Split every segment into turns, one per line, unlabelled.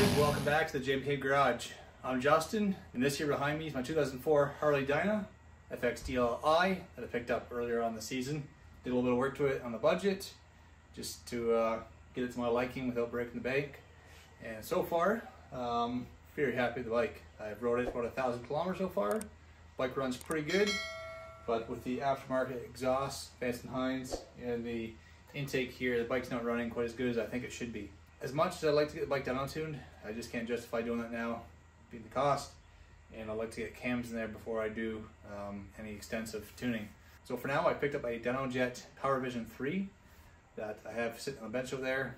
guys, welcome back to the JPK Garage. I'm Justin, and this here behind me is my 2004 Harley Dyna FXDLI that I picked up earlier on the season. Did a little bit of work to it on the budget, just to get it to my liking without breaking the bank. And so far, very happy with the bike. I've rode it about 1,000 kilometers so far. Bike runs pretty good, but with the aftermarket exhaust, Vance & Hines, and the intake here, the bike's not running quite as good as I think it should be. As much as I'd like to get the bike dyno tuned, I just can't justify doing that now, being the cost, and I'd like to get cams in there before I do any extensive tuning. So for now, I picked up a DynoJet Power Vision 3 that I have sitting on the bench over there.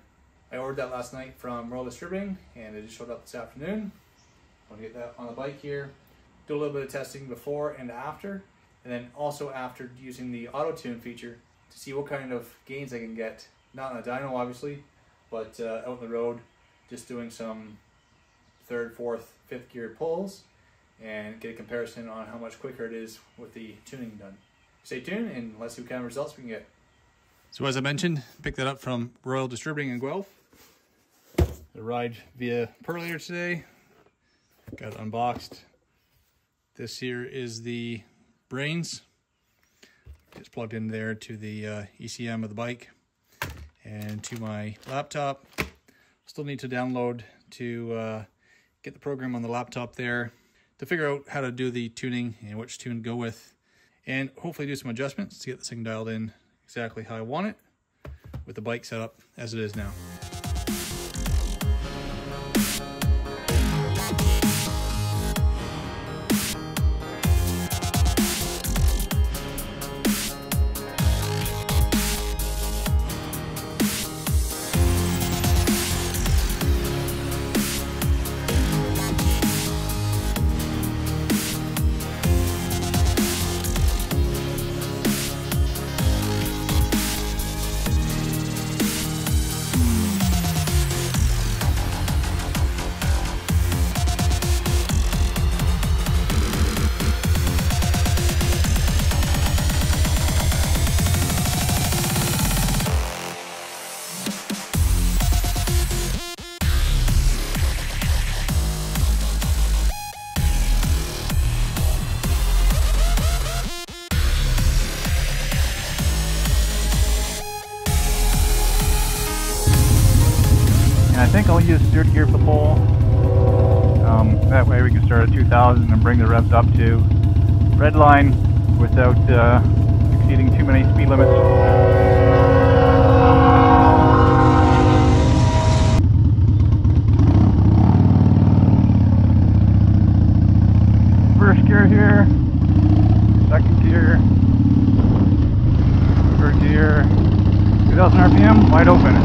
I ordered that last night from Royal Distributing, and it just showed up this afternoon. I'm gonna get that on the bike here, do a little bit of testing before and after, and then also after using the auto tune feature to see what kind of gains I can get, not on the dyno obviously, but out on the road, just doing some 3rd, 4th, 5th gear pulls and get a comparison on how much quicker it is with the tuning done. Stay tuned and let's see what kind of results we can get. So as I mentioned, picked that up from Royal Distributing in Guelph. I ride via Perlier today. Got it unboxed. This here is the brains. Just plugged in there to the ECM of the bike and to my laptop. Still need to download to get the program on the laptop there to figure out how to do the tuning and which tune to go with, and hopefully do some adjustments to get this thing dialed in exactly how I want it with the bike set up as it is now.
And I think I'll use 3rd gear for the pull. That way we can start at 2,000 and bring the revs up to red line without exceeding too many speed limits. First gear here, 2nd gear, 3rd gear, 2,000 RPM, wide open.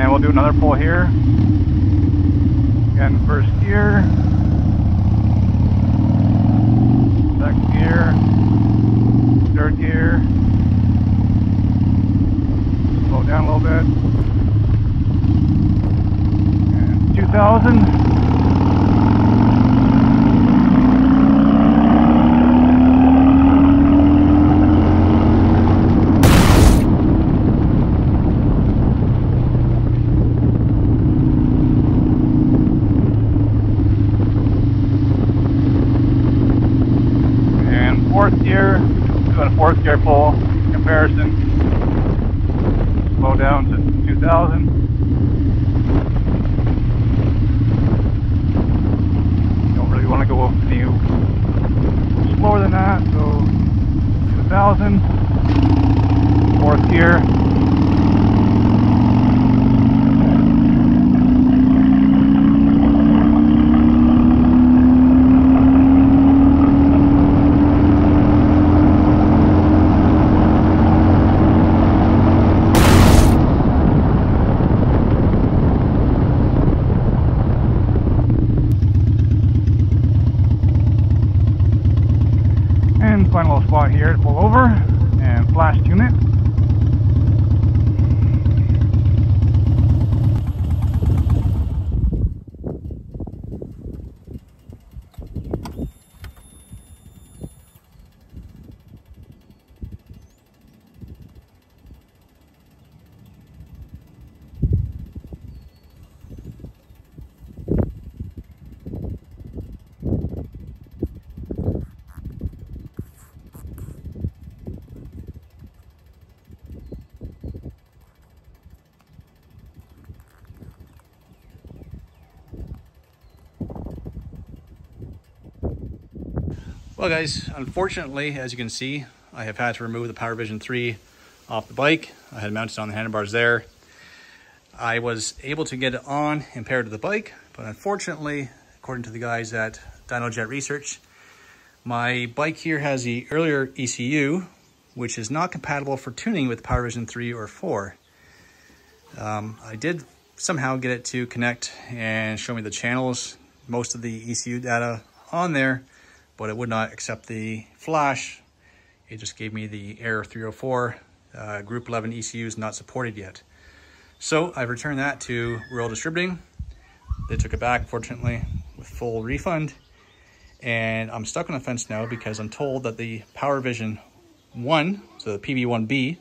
We'll do another pull here. Again, 1st gear, 2nd gear, 3rd gear. Slow down a little bit. And 2,000. Gear, doing a 4th gear pull comparison. Slow down to 2,000. Don't really want to go any slower than that, so 2,000. 4th gear. Find a little spot here to pull over and flash tune it.
Well guys, unfortunately, as you can see, I have had to remove the Power Vision 3 off the bike. I had mounted on the handlebars there. I was able to get it on and pair it to the bike, but unfortunately, according to the guys at DynoJet Research, my bike here has the earlier ECU, which is not compatible for tuning with Power Vision 3 or 4. I did somehow get it to connect and show me the channels, most of the ECU data on there, but it would not accept the flash. It just gave me the error 304, group 11 ECUs not supported yet. So I've returned that to Rural Distributing. They took it back, fortunately, with full refund. And I'm stuck on the fence now because I'm told that the Power Vision 1, so the PV1B,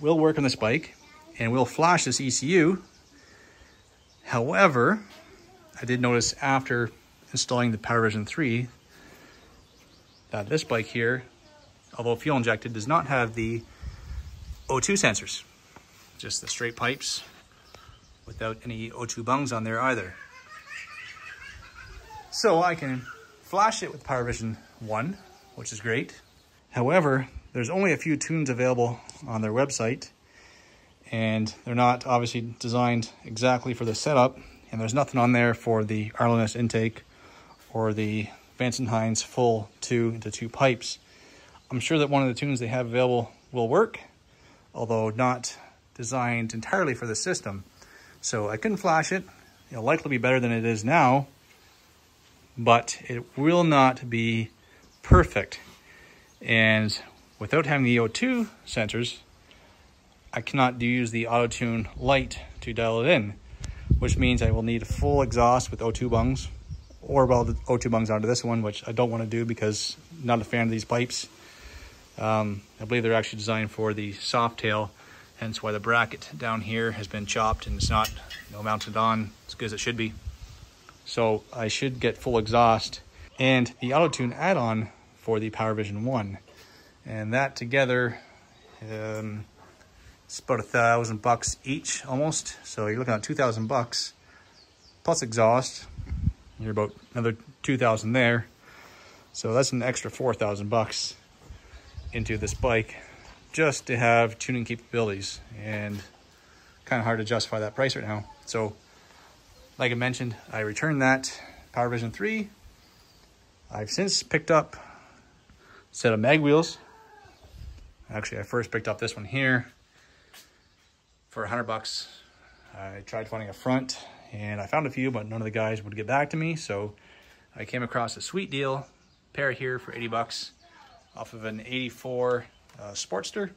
will work on this bike and will flash this ECU. However, I did notice after installing the Power Vision 3 that this bike here, although fuel injected, does not have the O2 sensors, just the straight pipes without any O2 bungs on there either. So I can flash it with Power Vision 1, which is great. However, there's only a few tunes available on their website, and they're not obviously designed exactly for the setup, and there's nothing on there for the RLNS intake or the Vance & Hines full 2 into 2 pipes. I'm sure that one of the tunes they have available will work, although not designed entirely for the system. So I couldn't flash it. It'll likely be better than it is now, but it will not be perfect. And without having the O2 sensors, I cannot use the auto tune light to dial it in, which means I will need a full exhaust with O2 bungs, or weld the O2 bungs onto this one, which I don't want to do because I'm not a fan of these pipes. I believe they're actually designed for the soft tail, hence why the bracket down here has been chopped and it's not mounted on as good as it should be. So I should get full exhaust and the auto tune add-on for the Power Vision 1, and that together it's about $1,000 each almost. So you're looking at $2,000 plus exhaust. You're about another $2,000 there. So that's an extra $4,000 into this bike just to have tuning capabilities, and kind of hard to justify that price right now. So like I mentioned, I returned that Power Vision 3. I've since picked up a set of mag wheels. Actually, I first picked up this one here for $100. I tried finding a front and I found a few, but none of the guys would get back to me. So I came across a sweet deal pair here for $80 off of an 84 Sportster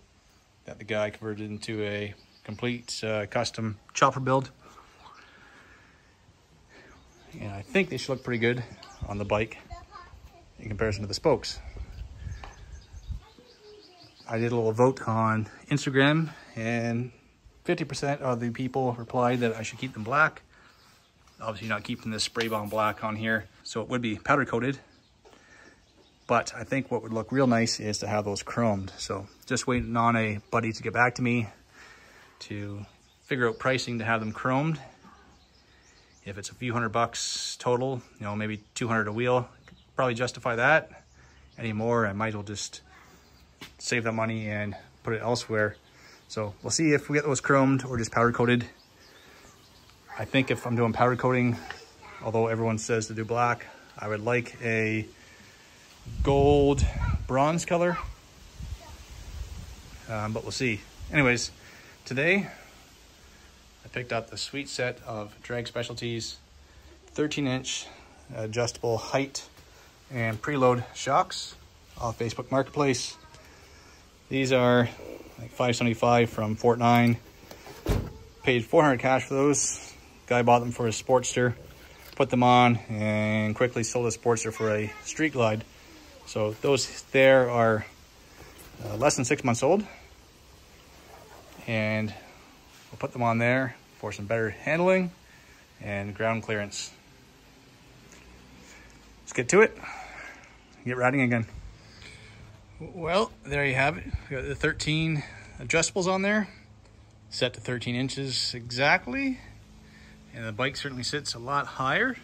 that the guy converted into a complete custom chopper build. And I think they should look pretty good on the bike in comparison to the spokes. I did a little vote on Instagram and 50% of the people replied that I should keep them black. Obviously not keeping this spray bomb black on here, so it would be powder coated. But I think what would look real nice is to have those chromed. So just waiting on a buddy to get back to me to figure out pricing to have them chromed. If it's a few $100 total, maybe $200 a wheel, probably justify that. Any more, I might as well just save that money and put it elsewhere. So we'll see if we get those chromed or just powder coated. I think if I'm doing powder coating, although everyone says to do black, I would like a gold bronze color, but we'll see. Anyways, today I picked up the sweet set of Drag Specialties 13-inch adjustable height and preload shocks off Facebook Marketplace. These are like $575 from Fort 9. Paid $400 cash for those. Guy bought them for his Sportster, put them on, and quickly sold his Sportster for a Street Glide. So those there are less than 6 months old, and we'll put them on there for some better handling and ground clearance. Let's get to it, get riding again. Well, there you have it. We got the 13 adjustables on there, set to 13 inches exactly, and the bike certainly sits a lot higher.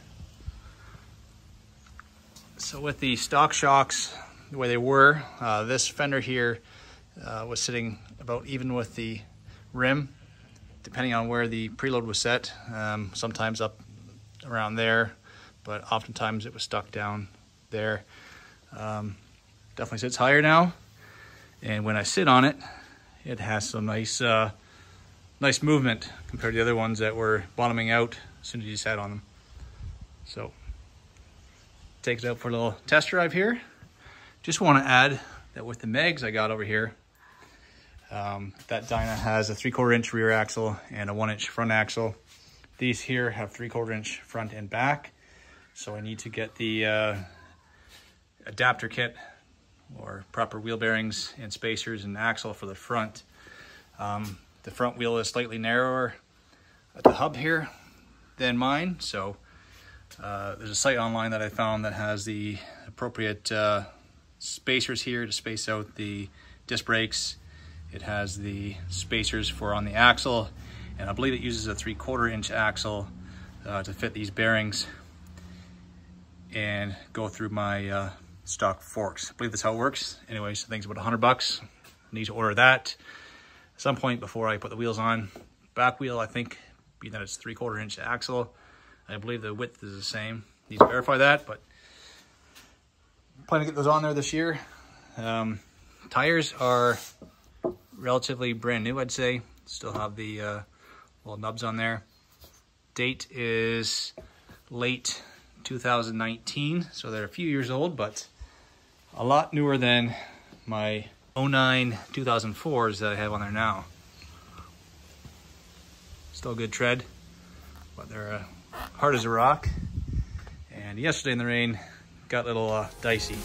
So with the stock shocks the way they were, this fender here was sitting about even with the rim, depending on where the preload was set. Sometimes up around there, but oftentimes it was stuck down there. Definitely sits higher now, and when I sit on it, it has some nice nice movement compared to the other ones that were bottoming out as soon as you sat on them. So take it out for a little test drive here. Just want to add that with the mags I got over here, that Dyna has a 3/4 inch rear axle and a 1 inch front axle. These here have 3/4 inch front and back, so I need to get the adapter kit or proper wheel bearings and spacers and axle for the front. The front wheel is slightly narrower at the hub here than mine, so there's a site online that I found that has the appropriate spacers here to space out the disc brakes. It has the spacers for on the axle, and I believe it uses a 3/4 inch axle to fit these bearings and go through my stock forks. I believe that's how it works. Anyways, I think it's about $100. I need to order that at some point before I put the wheels on. Back wheel, I think, being that it's 3/4 inch axle, I believe the width is the same. Need to verify that, but plan to get those on there this year. Tires are relatively brand new, I'd say. Still have the little nubs on there. Date is late 2019, so they're a few years old, but a lot newer than my 09 2004s that I have on there now. Still good tread, but they're hard as a rock. And yesterday in the rain, got a little dicey.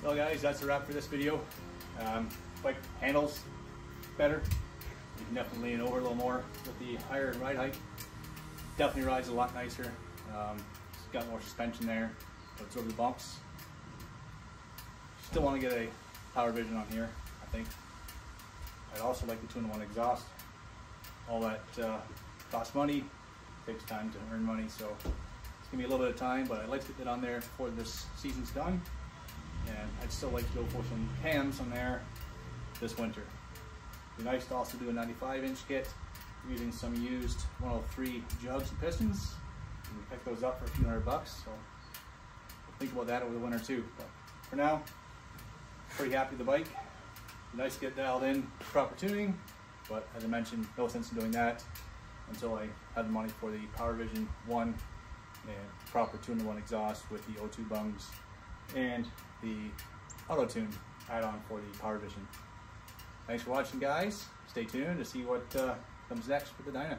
Well guys, that's a wrap for this video. Bike handles better. You can definitely lean over a little more with the higher ride height. Definitely rides a lot nicer. It's got more suspension there to absorb the bumps. Still want to get a Power Vision on here, I think. I'd also like the 2-in-1 exhaust. All that costs money, takes time to earn money, so it's gonna be a little bit of time, but I'd like to get that on there before this season's done. And I'd still like to go for some cams on there this winter. It'd be nice to also do a 95-inch kit using some used 103 jugs and pistons. You can pick those up for a few $100, so we'll think about that over the winter too. But for now, pretty happy with the bike. It'd be nice to get dialed in, proper tuning, but as I mentioned, no sense in doing that until I have the money for the Power Vision 1 and proper 2-in-1 exhaust with the O2 bungs and the auto tune add-on for the Power Vision. Thanks for watching, guys. Stay tuned to see what comes next with the Dyna.